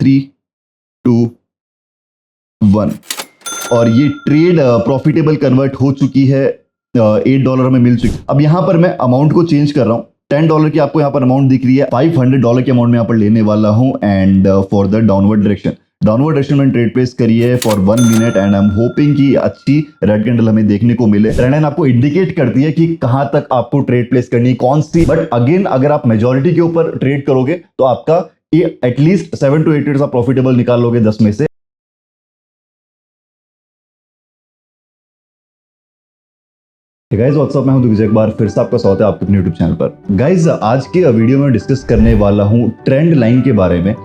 3, 2, 1 और ये trade profitable convert हो चुकी है। $8 हमें मिल चुकी। अब यहाँ पर मैं अमाउंट को चेंज कर रहा हूँ। $10 की आपको यहाँ पर अमाउंट दिख रही है। $500 के अमाउंट में यहाँ पर लेने वाला हूँ and for the downward direction में ट्रेड प्लेस करी है for 1 minute and I am hoping कि अच्छी रेड कैंडल हमें देखने को मिले। ट्रेंड लाइन आपको इंडिकेट करती है कि कहां तक आपको ट्रेड प्लेस करनी है, कौन सी। बट अगेन अगर आप मेजॉरिटी के ऊपर ट्रेड करोगे तो आपका ये एटलीस्ट 7 to 8 ट्रेड्स आप प्रॉफिटेबल निकाल लोगे 10 में से। गाइज व्हाट्सअप, मैं हूं विजय। एक बार फिर से आपका स्वागत है आपके अपने यूट्यूब चैनल पर। गाइज आज के वीडियो में डिस्कस करने वाला हूं ट्रेंड लाइन के बारे में।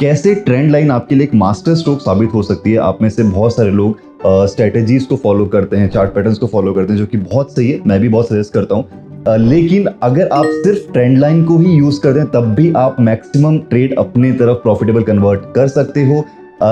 कैसे ट्रेंड लाइन आपके लिए एक मास्टर स्ट्रोक साबित हो सकती है। आप में से बहुत सारे लोग स्ट्रेटेजीज को फॉलो करते हैं, चार्ट पैटर्न्स को फॉलो करते हैं, जो कि बहुत सही है, मैं भी बहुत सजेस्ट करता हूं। लेकिन अगर आप सिर्फ ट्रेंड लाइन को ही यूज करते हैं तब भी आप मैक्सिमम ट्रेड अपने तरफ प्रॉफिटेबल कन्वर्ट कर सकते हो।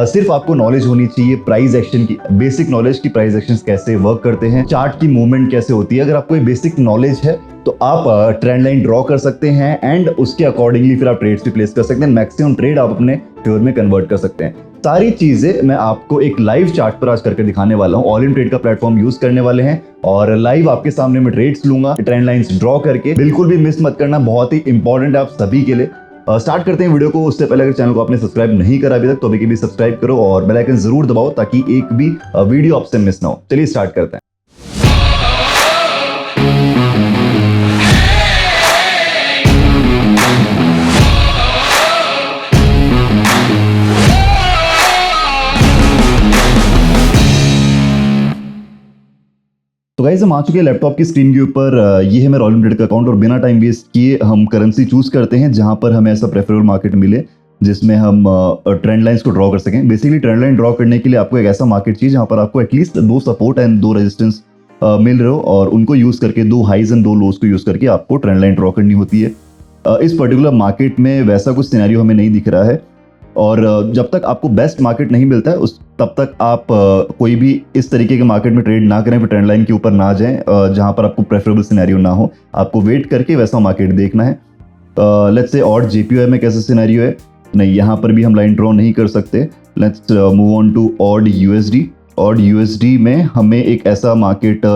सिर्फ आपको नॉलेज होनी चाहिए प्राइस एक्शन की, बेसिक नॉलेज की प्राइस एक्शन कैसे वर्क करते हैं, चार्ट की मूवमेंट कैसे होती है। अगर आपको ये बेसिक नॉलेज है तो आप ट्रेंड लाइन ड्रॉ कर सकते हैं एंड उसके अकॉर्डिंगली फिर आप ट्रेड्स भी प्लेस कर सकते हैं। मैक्सिमम ट्रेड आप अपने फेवर में कन्वर्ट कर सकते हैं। सारी चीजें मैं आपको एक लाइव चार्ट पर आज करके दिखाने वाला हूं। ऑल इन ट्रेड का प्लेटफॉर्म यूज करने वाले हैं और लाइव आपके सामने मैं ट्रेड्स लूंगा, ट्रेंड लाइंस ड्रॉ करके। बिल्कुल भी मिस मत करना, बहुत ही इंपॉर्टेंट है आप सभी के लिए। स्टार्ट करते हैं वीडियो को। उससे पहले अगर चैनल को आपने सब्सक्राइब नहीं करा अभी तक तो अभी के भी सब्सक्राइब करो और बेल आइकन जरूर दबाओ ताकि एक भी वीडियो आपसे मिस ना हो। चलिए स्टार्ट करते हैं। तो गाइस हम आ चुके हैं लैपटॉप की स्क्रीन के ऊपर। ये है मेरा ऑल इन ट्रेड का अकाउंट और बिना टाइम वेस्ट किए हम करेंसी चूज करते हैं जहां पर हमें ऐसा प्रेफरेबल मार्केट मिले जिसमें हम ट्रेंड लाइंस को ड्रॉ कर सकें। बेसिकली ट्रेंड लाइन ड्रॉ करने के लिए आपको एक ऐसा मार्केट चाहिए जहां पर आपको एटलीस्ट 2 सपोर्ट एंड 2 रेजिस्टेंस मिल रहे हो और उनको यूज करके 2 हाइज एंड 2 लोज को यूज करके आपको ट्रेंड लाइन ड्रॉ करनी होती है। इस पर्टिकुलर मार्केट में वैसा कुछ सिनेरियो हमें नहीं दिख रहा है और जब तक आपको बेस्ट मार्केट नहीं मिलता है तब तक आप कोई भी इस तरीके के मार्केट में ट्रेड ना करें, फिर ट्रेंड लाइन के ऊपर ना जाएं जहां पर आपको प्रेफरेबल सिनेरियो ना हो। आपको वेट करके वैसा मार्केट देखना है। लेट्स से ऑड जेपीवाई में कैसा सिनेरियो है, नहीं यहाँ पर भी हम लाइन ड्रॉ नहीं कर सकते। Let's move on to odd USD. Odd USD में हमें एक ऐसा मार्केट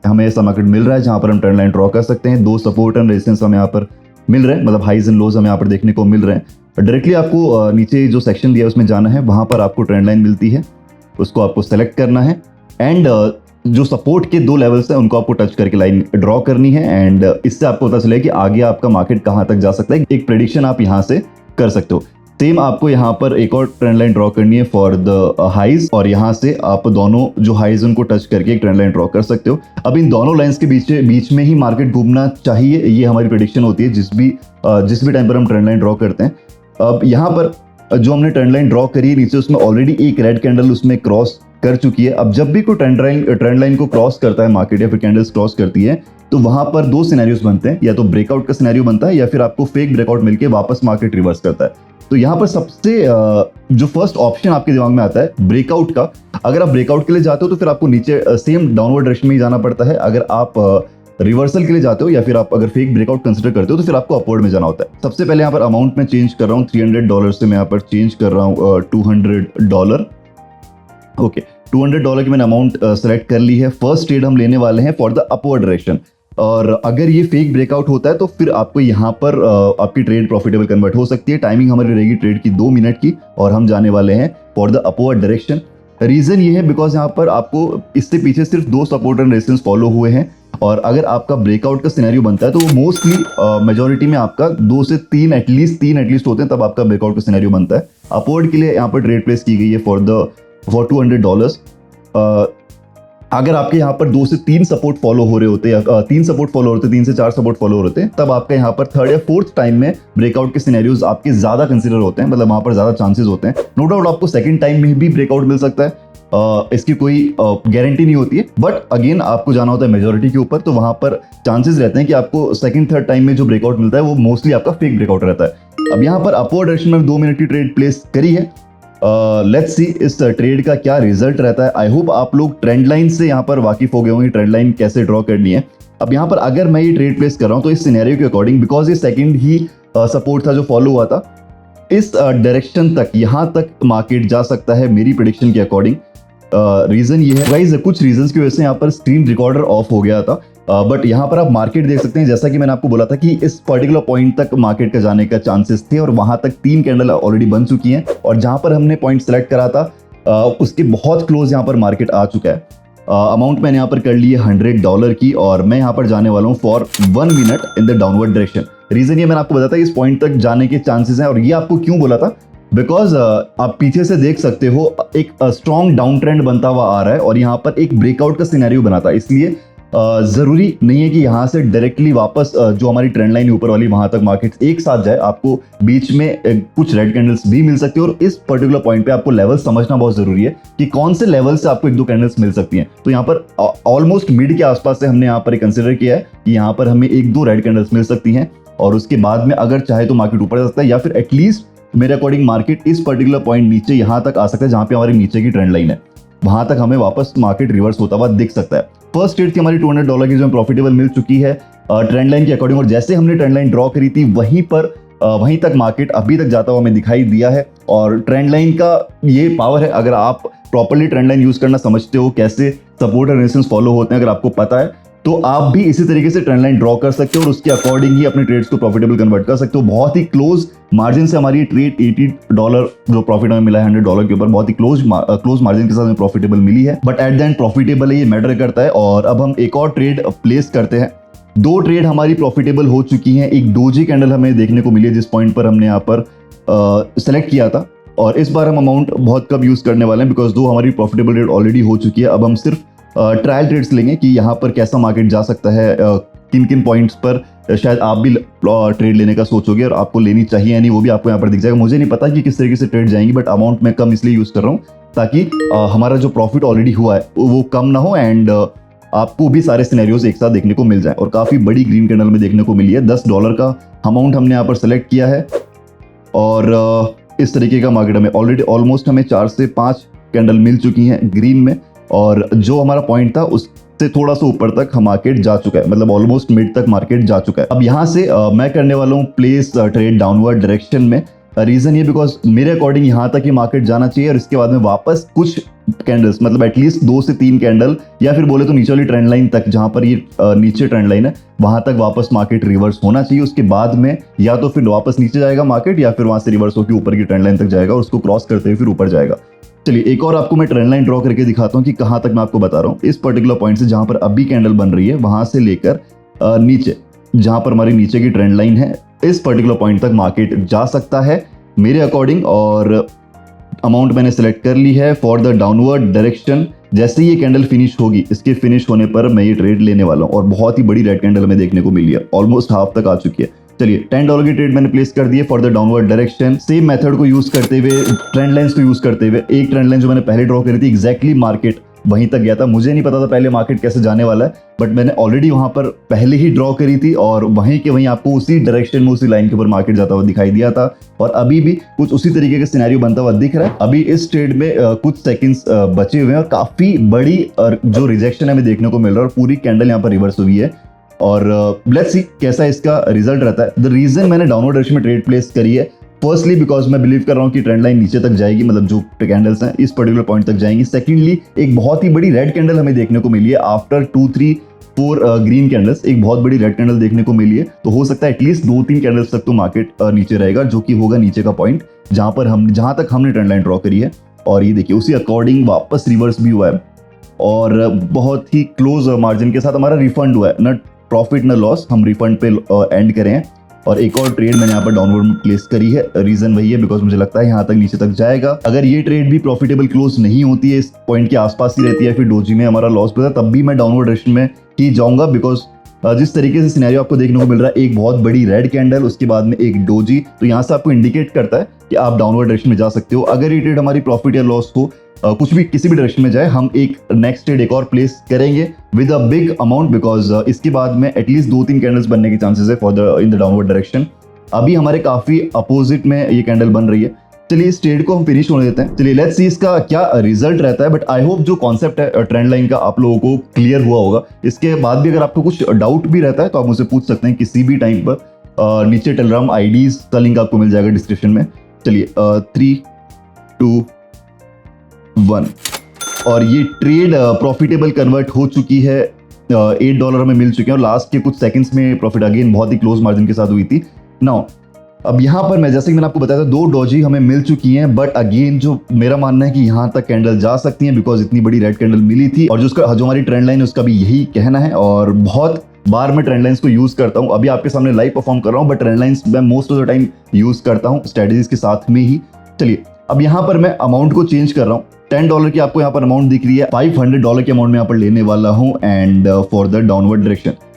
हमें ऐसा मार्केट मिल रहा है जहां पर हम ट्रेंड लाइन ड्रॉ कर सकते हैं। 2 सपोर्ट एंड रेजिस्टेंस हमें यहाँ पर मिल रहे हैं, मतलब हाइज एंड लोज हमें यहाँ पर देखने को मिल रहे हैं। डायरेक्टली आपको नीचे जो सेक्शन दिया है उसमें जाना है, वहां पर आपको ट्रेंड लाइन मिलती है, उसको आपको सेलेक्ट करना है एंड जो सपोर्ट के 2 लेवल्स हैं उनको आपको टच करके लाइन ड्रॉ करनी है एंड इससे आपको पता चलेगा कि आगे आपका मार्केट कहां तक जा सकता है। एक प्रेडिक्शन आप यहां से कर सकते हो। सेम आपको यहाँ पर एक और ट्रेंड लाइन ड्रॉ करनी है फॉर द हाइज और यहाँ से आप दोनों जो हाइज उनको टच करके एक ट्रेंड लाइन ड्रॉ कर सकते हो। अब इन दोनों लाइंस के बीच में ही मार्केट घूमना चाहिए, ये हमारी प्रेडिक्शन होती है जिस भी टाइम पर हम ट्रेंड लाइन ड्रॉ करते हैं। अब यहाँ पर जो हमने ट्रेंड लाइन ड्रॉ करी है नीचे उसमें ऑलरेडी एक रेड कैंडल उसमें क्रॉस कर चुकी है। अब जब भी कोई ट्रेंड लाइन को क्रॉस करता है मार्केट या फिर कैंडल्स क्रॉस करती है तो वहां पर 2 सिनेरियोस बनते हैं, या तो ब्रेकआउट का सिनेरियो बनता है या फिर आपको फेक ब्रेकआउट मिलके वापस मार्केट रिवर्स करता है। तो यहाँ पर सबसे जो फर्स्ट ऑप्शन आपके दिमाग में आता है ब्रेकआउट का। अगर आप ब्रेकआउट के लिए जाते हो तो फिर आपको नीचे सेम डाउनवर्ड डायरेक्शन में ही जाना पड़ता है। अगर आप रिवर्सल के लिए जाते हो या फिर आप अगर फेक ब्रेकआउट कंसीडर करते हो तो फिर आपको अपवर्ड में जाना होता है। सबसे पहले यहाँ पर अमाउंट में चेंज कर रहा हूँ, $300 से मैं यहाँ पर चेंज कर रहा हूँ $200। ओके, $200 की मैंने अमाउंट सेलेक्ट कर ली है। फर्स्ट ट्रेड हम लेने वाले हैं फॉर द अपवर्ड डायरेक्शन और अगर ये फेक ब्रेकआउट होता है तो फिर आपको यहाँ पर आपकी ट्रेड प्रॉफिटेबल कन्वर्ट हो सकती है। टाइमिंग हमारी रहेगी ट्रेड की 2 मिनट की और हम जाने वाले हैं for the upward direction. Reason ये है बिकॉज यहाँ पर आपको इससे पीछे सिर्फ 2 सपोर्ट एंड रेजिस्टेंस फॉलो हुए हैं और अगर आपका ब्रेकआउट का सिनेरियो बनता है तो वो मोस्टली मेजॉरिटी में आपका 2 से 3 एटलीस्ट होते हैं, तब आपका ब्रेकआउट का सिनेरियो बनता है। अपवर्ड के लिए यहाँ पर ट्रेड प्लेस की गई है फॉर $200। अगर आपके यहाँ पर 2 से 3 सपोर्ट फॉलो हो रहे होते हैं, 3 सपोर्ट फॉलो होते हैं, 3 से 4 सपोर्ट फॉलो हो रहे हैं, तब आपका यहाँ पर 3rd या 4th टाइम में ब्रेकआउट के सिनेरियोज आपके ज्यादा कंसीडर होते हैं, मतलब वहां पर ज्यादा चांसेस होते हैं। नो डाउट आपको 2nd टाइम में भी ब्रेकआउट मिल सकता है, इसकी कोई गारंटी नहीं होती है, बट अगेन आपको जाना होता है मेजॉरिटी के ऊपर, तो वहां पर चांसेस रहते हैं कि आपको 2nd 3rd टाइम में जो ब्रेकआउट मिलता है वो मोस्टली आपका फेक ब्रेकआउट रहता है। अब यहाँ पर अपवर्ड डायरेक्शन में 2 मिनट की ट्रेड प्लेस करी है। लेट्स सी इस ट्रेड का क्या रिजल्ट रहता है। आई होप आप लोग ट्रेंड लाइन से यहाँ पर वाकिफ हो गए होंगे, ट्रेंड लाइन कैसे ड्रॉ करनी है। अब यहाँ पर अगर मैं ये ट्रेड प्लेस कर रहा हूँ तो इस सिनेरियो के अकॉर्डिंग, बिकॉज ये सेकंड ही सपोर्ट था जो फॉलो हुआ था, इस डायरेक्शन तक, यहाँ तक मार्केट जा सकता है मेरी प्रेडिक्शन के अकॉर्डिंग। रीजन ये है गाइस, कुछ रीजंस की वजह से यहाँ पर स्क्रीन रिकॉर्डर ऑफ हो गया था, बट यहाँ पर आप मार्केट देख सकते हैं। जैसा कि मैंने आपको बोला था कि इस पर्टिकुलर पॉइंट तक मार्केट का जाने का चांसेस थे और वहां तक 3 कैंडल ऑलरेडी बन चुकी हैं, और जहां पर हमने पॉइंट सेलेक्ट करा था उसके बहुत क्लोज यहाँ पर मार्केट आ चुका है। अमाउंट मैंने यहाँ पर कर ली है $100 की, और मैं यहाँ पर जाने वाला हूँ for 1 minute in the downward direction. Reason ये मैंने आपको बताया था इस पॉइंट तक जाने के चांसेस हैं, और ये आपको क्यों बोला था, बिकॉज आप पीछे से देख सकते हो एक स्ट्रॉन्ग डाउन ट्रेंड बनता हुआ आ रहा है और यहाँ पर एक ब्रेकआउट का सिनेरियो बना था। इसलिए जरूरी नहीं है कि यहाँ से डायरेक्टली वापस जो हमारी ट्रेंड लाइन ऊपर वाली वहां तक मार्केट एक साथ जाए। आपको बीच में कुछ रेड कैंडल्स भी मिल सकती है, और इस पर्टिकुलर पॉइंट पे आपको लेवल समझना बहुत जरूरी है कि कौन से लेवल से आपको 1-2 कैंडल्स मिल सकती हैं। तो यहाँ पर ऑलमोस्ट मिड के आसपास से हमने यहाँ पर कंसिडर किया है कि यहाँ पर हमें 1-2 रेड कैंडल्स मिल सकती हैं, और उसके बाद में अगर चाहे तो मार्केट ऊपर जा सकता है, या फिर एटलीस्ट मेरे अकॉर्डिंग मार्केट इस पर्टिकुलर पॉइंट नीचे यहाँ तक आ सकता है जहां पे हमारी नीचे की ट्रेंड लाइन है, वहां तक हमें वापस मार्केट रिवर्स होता हुआ दिख सकता है। फर्स्ट ट्रेड थी हमारी $200 की, जो प्रॉफिटेबल मिल चुकी है ट्रेंड लाइन के अकॉर्डिंग, और जैसे हमने ट्रेंड लाइन ड्रॉ करी थी वहीं तक मार्केट अभी तक जाता हुआ हमें दिखाई दिया है। और ट्रेंड लाइन का ये पावर है, अगर आप प्रॉपर्ली ट्रेंड लाइन यूज करना समझते हो, कैसे सपोर्ट और रेजिस्टेंस फॉलो होते हैं अगर आपको पता है, तो आप भी इसी तरीके से ट्रेंड लाइन ड्रॉ कर सकते हो और उसके अकॉर्डिंग ही अपने ट्रेड्स को प्रॉफिटेबल कन्वर्ट कर सकते हो। बहुत ही क्लोज मार्जिन से हमारी ट्रेड $80 जो प्रॉफिट हमें मिला है $100 के ऊपर, बहुत ही क्लोज मार्जिन के साथ हमें प्रॉफिटेबल मिली है। But at the end profitable है, ये मैटर करता है। और अब हम एक और ट्रेड प्लेस करते हैं। 2 ट्रेड हमारी प्रॉफिटेबल हो चुकी हैं। एक डोजी कैंडल हमें देखने को मिली है जिस पॉइंट पर हमने यहाँ पर सेलेक्ट किया था, और इस बार हम अमाउंट बहुत कम यूज करने वाले हैं बिकॉज 2 हमारी प्रॉफिटेबल ट्रेड ऑलरेडी हो चुकी है। अब हम सिर्फ ट्रायल ट्रेड्स लेंगे कि यहाँ पर कैसा मार्केट जा सकता है, किन किन पॉइंट्स पर शायद आप भी ट्रेड लेने का सोचोगे और आपको लेनी चाहिए या नहीं, वो भी आपको यहाँ पर दिख जाएगा। मुझे नहीं पता कि किस तरीके से ट्रेड जाएंगी, बट अमाउंट मैं कम इसलिए यूज कर रहा हूँ ताकि हमारा जो प्रॉफिट ऑलरेडी हुआ है वो कम ना हो, एंड आपको भी सारे सिनेरियोज एक साथ देखने को मिल जाए। और काफी बड़ी ग्रीन कैंडल में देखने को मिली है। $10 का अमाउंट हमने यहाँ पर सेलेक्ट किया है, और इस तरीके का मार्केट हमें ऑलरेडी ऑलमोस्ट हमें 4 से 5 कैंडल मिल चुकी हैं ग्रीन में, और जो हमारा पॉइंट था उससे थोड़ा सा ऊपर तक हम मार्केट जा चुका है, मतलब ऑलमोस्ट मिड तक मार्केट जा चुका है। अब यहाँ से मैं करने वाला हूँ प्लेस ट्रेड डाउनवर्ड डायरेक्शन में। रीजन ये बिकॉज मेरे अकॉर्डिंग यहाँ तक ही मार्केट जाना चाहिए, और इसके बाद में वापस कुछ कैंडल्स, मतलब एटलीस्ट 2 से 3 कैंडल, या फिर बोले तो नीचे वाली ट्रेंड लाइन तक, जहां पर ये नीचे ट्रेंड लाइन है वहां तक वापस मार्केट रिवर्स होना चाहिए। उसके बाद में या तो फिर वापस नीचे जाएगा मार्केट, या फिर वहां से रिवर्स होकर ऊपर की ट्रेंड लाइन तक जाएगा और उसको क्रॉस करते हुए फिर ऊपर जाएगा। चलिए एक और आपको मैं ट्रेंड लाइन ड्रॉ करके दिखाता हूँ कि कहां तक मैं आपको बता रहा हूँ। इस पर्टिकुलर पॉइंट से जहां पर अभी कैंडल बन रही है वहां से लेकर नीचे, जहां पर हमारी नीचे की ट्रेंड लाइन है, इस पर्टिकुलर पॉइंट तक मार्केट जा सकता है मेरे अकॉर्डिंग। और अमाउंट मैंने सेलेक्ट कर ली है फॉर द डाउनवर्ड डायरेक्शन। जैसे ही ये कैंडल फिनिश होगी, इसके फिनिश होने पर मैं ये ट्रेड लेने वाला हूँ, और बहुत ही बड़ी रेड कैंडल हमें देखने को मिली है, ऑलमोस्ट हाफ तक आ चुकी है। चलिए $10 की ट्रेड मैंने प्लेस कर दी है for the downward direction. Same method को यूज करते हुए, ट्रेंड लाइंस को यूज करते हुए, एक ट्रेंड लाइन जो मैंने पहले ड्रॉ करी थी एग्जैक्टली मार्केट वहीं तक गया था। मुझे नहीं पता था पहले मार्केट कैसे जाने वाला है, बट मैंने ऑलरेडी वहां पर पहले ही ड्रॉ करी थी, और वहीं के वहीं आपको उसी डायरेक्शन में, उसी लाइन के ऊपर मार्केट जाता हुआ दिखाई दिया था, और अभी भी कुछ उसी तरीके का सिनेरियो बनता हुआ दिख रहा है। अभी इस ट्रेड में कुछ सेकंड्स बचे हुए हैं, और काफी बड़ी जो रिजेक्शन हमें देखने को मिल रहा है, और पूरी कैंडल यहाँ पर रिवर्स हुई है। और लेट्स सी कैसा इसका रिजल्ट रहता है। द रीजन मैंने डाउनवर्ड डायरेक्शन में ट्रेड प्लेस करी है, फर्स्टली बिकॉज मैं बिलीव कर रहा हूँ कि ट्रेंड लाइन नीचे तक जाएगी, मतलब जो कैंडल्स हैं इस पर्टिकुलर पॉइंट तक जाएंगी। सेकेंडली एक बहुत ही बड़ी रेड कैंडल हमें देखने को मिली है आफ्टर 2, 3, 4 ग्रीन कैंडल्स, एक बहुत बड़ी रेड कैंडल देखने को मिली है। तो हो सकता है एटलीस्ट 2-3 कैंडल्स तक तो मार्केट नीचे रहेगा, जो कि होगा नीचे का पॉइंट जहां तक हमने ट्रेंड लाइन ड्रॉ करी है। और ये देखिए उसी अकॉर्डिंग वापस रिवर्स भी हुआ है, और बहुत ही क्लोज मार्जिन के साथ हमारा रिफंड हुआ है, न प्रॉफिट न लॉस, हम रिफंड पे एंड करें हैं। और एक और ट्रेड मैंने यहाँ पर डाउनवर्ड में प्लेस करी है। रीजन वही है बिकॉज मुझे लगता है यहाँ तक नीचे तक जाएगा। अगर ये ट्रेड भी प्रॉफिटेबल क्लोज नहीं होती है, इस पॉइंट के आसपास ही रहती है, फिर डोजी में हमारा लॉस होता है, तब भी मैं डाउनवर्ड डायरेक्शन में ही जाऊंगा। बिकॉज जिस तरीके से सिनेरियो आपको देखने को मिल रहा है, एक बहुत बड़ी रेड कैंडल, उसके बाद में एक डोजी, तो यहाँ से आपको इंडिकेट करता है कि आप डाउनवर्ड डायरेक्शन में जा सकते हो। अगर ये ट्रेड हमारी प्रॉफिट या लॉस हो, कुछ भी किसी भी डायरेक्शन में जाए, हम एक नेक्स्ट ट्रेड एक और प्लेस करेंगे with a big amount, because इसके बाद में एटलीस्ट 2-3 कैंडल्स बनने के चांसेस है for the in the downward direction. अभी हमारे काफी अपोजिट में ये कैंडल बन रही है। चलिए इस ट्रेड को हम फिनिश होने देते हैं। चलिए लेट्स सी इसका क्या रिजल्ट रहता है। बट आई होप जो कॉन्सेप्ट है ट्रेंड लाइन का आप लोगों को क्लियर हुआ होगा। इसके बाद भी अगर आपको कुछ डाउट भी रहता है तो आप मुझसे पूछ सकते हैं किसी भी टाइम पर। नीचे टेलीग्राम आईडीज का लिंक आपको मिल जाएगा डिस्क्रिप्शन में। चलिए 3, 2, 1 और ये ट्रेड प्रॉफिटेबल कन्वर्ट हो चुकी है। $8 हमें मिल चुके हैं और लास्ट के कुछ सेकंड्स में प्रॉफिट अगेन बहुत ही क्लोज मार्जिन के साथ हुई थी। नाउ अब यहाँ पर मैं जैसे कि मैंने आपको बताया था 2 डॉजी हमें मिल चुकी हैं, बट अगेन जो मेरा मानना है कि यहाँ तक कैंडल जा सकती हैं बिकॉज इतनी बड़ी रेड कैंडल मिली थी और जो हमारी ट्रेंड लाइन है उसका भी यही कहना है। और बहुत बार मैं ट्रेंड लाइंस को यूज करता हूँ, अभी आपके सामने लाइव परफॉर्म कर रहा हूँ, बट ट्रेंड लाइंस मैं most of the time use करता हूँ स्ट्रेटजीज के साथ में ही। चलिए अब यहाँ पर मैं अमाउंट को चेंज कर रहा हूँ। $10 की आपको यहाँ पर अमाउंट दिख रही है, $500 के अमाउंट में यहाँ पर लेने वाला हूँ and for the downward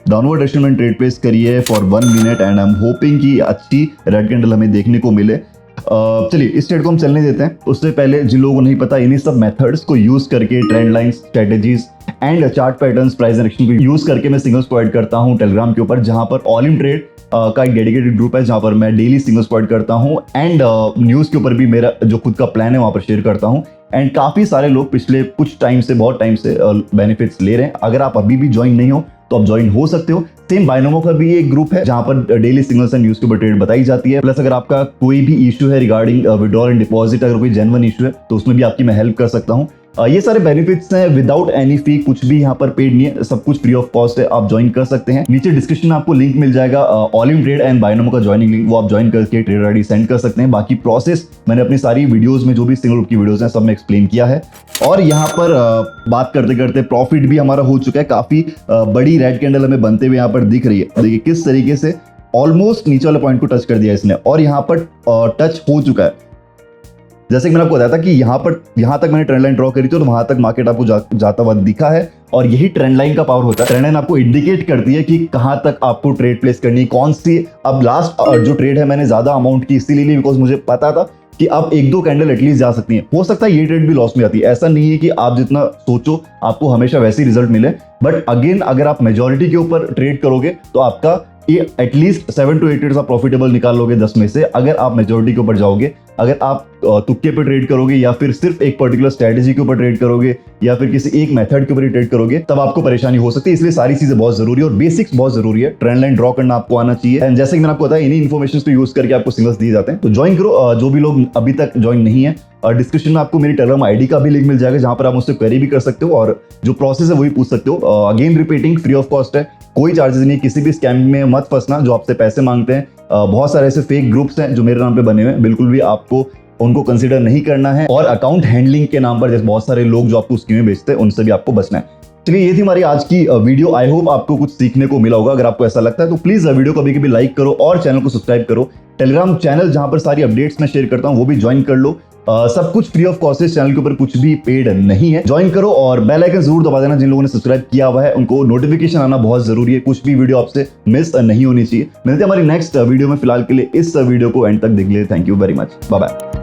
direction में ट्रेड प्लेस करिए for 1 minute and I am hoping कि अच्छी रेड कैंडल हमें देखने को मिले। चलिए इस ट्रेड को हम चलने देते हैं। उससे पहले जिन लोगों को नहीं पता, इन्हीं सब मेथड्स को यूज करके trend line strategies and chart patterns price action को यूज करके मैं सिग्नल्स प्रोवाइड करता हूं टेलीग्राम के ऊपर, जहां पर ऑल इन ट्रेड का एक डेडिकेटेड ग्रुप है जहां पर मैं डेली सिग्नल्स प्रोवाइड करता हूं एंड न्यूज के ऊपर भी मेरा जो खुद का प्लान है वहां पर शेयर करता हूं एंड काफी सारे लोग पिछले कुछ टाइम से बहुत टाइम से बेनिफिट्स ले रहे हैं। अगर आप अभी भी ज्वाइन नहीं हो तो आप ज्वाइन हो सकते हो। सेम बायनोमो का भी एक ग्रुप है जहां पर डेली सिग्नल्स एंड न्यूज के ऊपर ट्रेड बताई जाती है। प्लस अगर आपका कोई भी इशू है रिगार्डिंग विड्रॉल एंड डिपॉजिट, अगर कोई जेन्युइन इशू है तो उसमें भी आपकी मैं हेल्प कर सकता हूं। ये सारे बेनिफिट्स हैं विदाउट एनी फी, कुछ भी यहाँ पर पेड नहीं है, सब कुछ फ्री ऑफ कॉस्ट है, आप ज्वाइन कर सकते हैं। नीचे डिस्क्रिप्शन में आपको लिंक मिल जाएगा ऑल इन ट्रेड एंड बायनोमो का ज्वाइनिंग लिंक, वो आप ज्वाइन करके ट्रेड आईडी सेंड कर सकते हैं। बाकी प्रोसेस मैंने अपनी सारी वीडियोस में जो भी सिंगल ग्रुप की वीडियोस हैं सब में एक्सप्लेन किया है। और यहाँ पर बात करते करते प्रॉफिट भी हमारा हो चुका है, काफी बड़ी रेड कैंडल हमें बनते हुए यहाँ पर दिख रही है। देखिए किस तरीके से ऑलमोस्ट नीचे वाले पॉइंट को टच कर दिया इसने और यहाँ पर टच हो चुका है। जैसे कि मैंने आपको बताया था कि यहाँ तक मैंने ट्रेंड लाइन ड्रॉ करी थी तो वहां तक मार्केट आपको जाता हुआ दिखा है और यही ट्रेंड लाइन का पावर होता है। ट्रेंड लाइन आपको इंडिकेट करती है कि कहां तक आपको ट्रेड प्लेस करनी है, कौन सी। अब लास्ट जो ट्रेड है मैंने ज्यादा अमाउंट की इसीलिए ली बिकॉज मुझे पता था कि अब 1-2 कैंडल एटलीस्ट जा सकती है। हो सकता है ये ट्रेड भी लॉस में जाती है, ऐसा नहीं है कि आप जितना सोचो आपको हमेशा वैसे ही रिजल्ट मिले, बट अगेन अगर आप मेजोरिटी के ऊपर ट्रेड करोगे तो आपका ये एटलीस्ट 7 to 8 ट्रेड्स आप प्रॉफिटेबल निकाल लोगे 10 में से। अगर आप मेजोरिटी के ऊपर जाओगे, अगर आप तुक्के पे ट्रेड करोगे या फिर सिर्फ एक पर्टिकुलर स्ट्रेटेजी के ऊपर ट्रेड करोगे या फिर किसी एक मेथड के ऊपर ट्रेड करोगे, तब आपको परेशानी हो सकती है। इसलिए सारी चीजें बहुत जरूरी है और बेसिक्स बहुत जरूरी है। ट्रेंड लाइन ड्रॉ करना आपको आना चाहिए एंड जैसे कि मैंने आपको बताया इन्हीं इन्फॉर्मेशन को यूज करके आपको सिग्नल्स दिए जाते हैं। तो ज्वाइन करो जो भी लोग अभी तक ज्वाइन नहीं है। डिस्क्रिप्शन में आपको मेरी टेलीग्राम आईडी का भी लिंक मिल जाएगा जहां पर आप मुझसे क्वेरी भी कर सकते हो और जो प्रोसेस है वही पूछ सकते हो। Again repeating, free of cost है, कोई चार्जेस नहीं, किसी भी स्कैम में मत फंसना जो आपसे पैसे मांगते हैं। बहुत सारे ऐसे फेक ग्रुप्स हैं जो मेरे नाम पे बने हुए हैं, बिल्कुल भी आपको उनको कंसीडर नहीं करना है। और अकाउंट हैंडलिंग के नाम पर जैसे बहुत सारे लोग जो आपको स्कीमें बेचते हैं उनसे भी आपको बचना है। चलिए ये थी हमारी आज की वीडियो। आई होप आपको कुछ सीखने को मिला होगा। अगर आपको ऐसा लगता है तो प्लीज वीडियो को कभी लाइक करो और चैनल को सब्सक्राइब करो। टेलीग्राम चैनल जहां पर सारी अपडेट्स मैं शेयर करता हूं वो भी ज्वाइन कर लो। सब कुछ फ्री ऑफ कॉस्ट है, चैनल के ऊपर कुछ भी पेड नहीं है। ज्वाइन करो और बेल आइकन जरूर दबा देना। जिन लोगों ने सब्सक्राइब किया हुआ है उनको नोटिफिकेशन आना बहुत जरूरी है, कुछ भी वीडियो आपसे मिस नहीं होनी चाहिए। मिलते हैं हमारी नेक्स्ट वीडियो में। फिलहाल के लिए इस वीडियो को एंड तक देख लिए। Thank you very much, bye bye.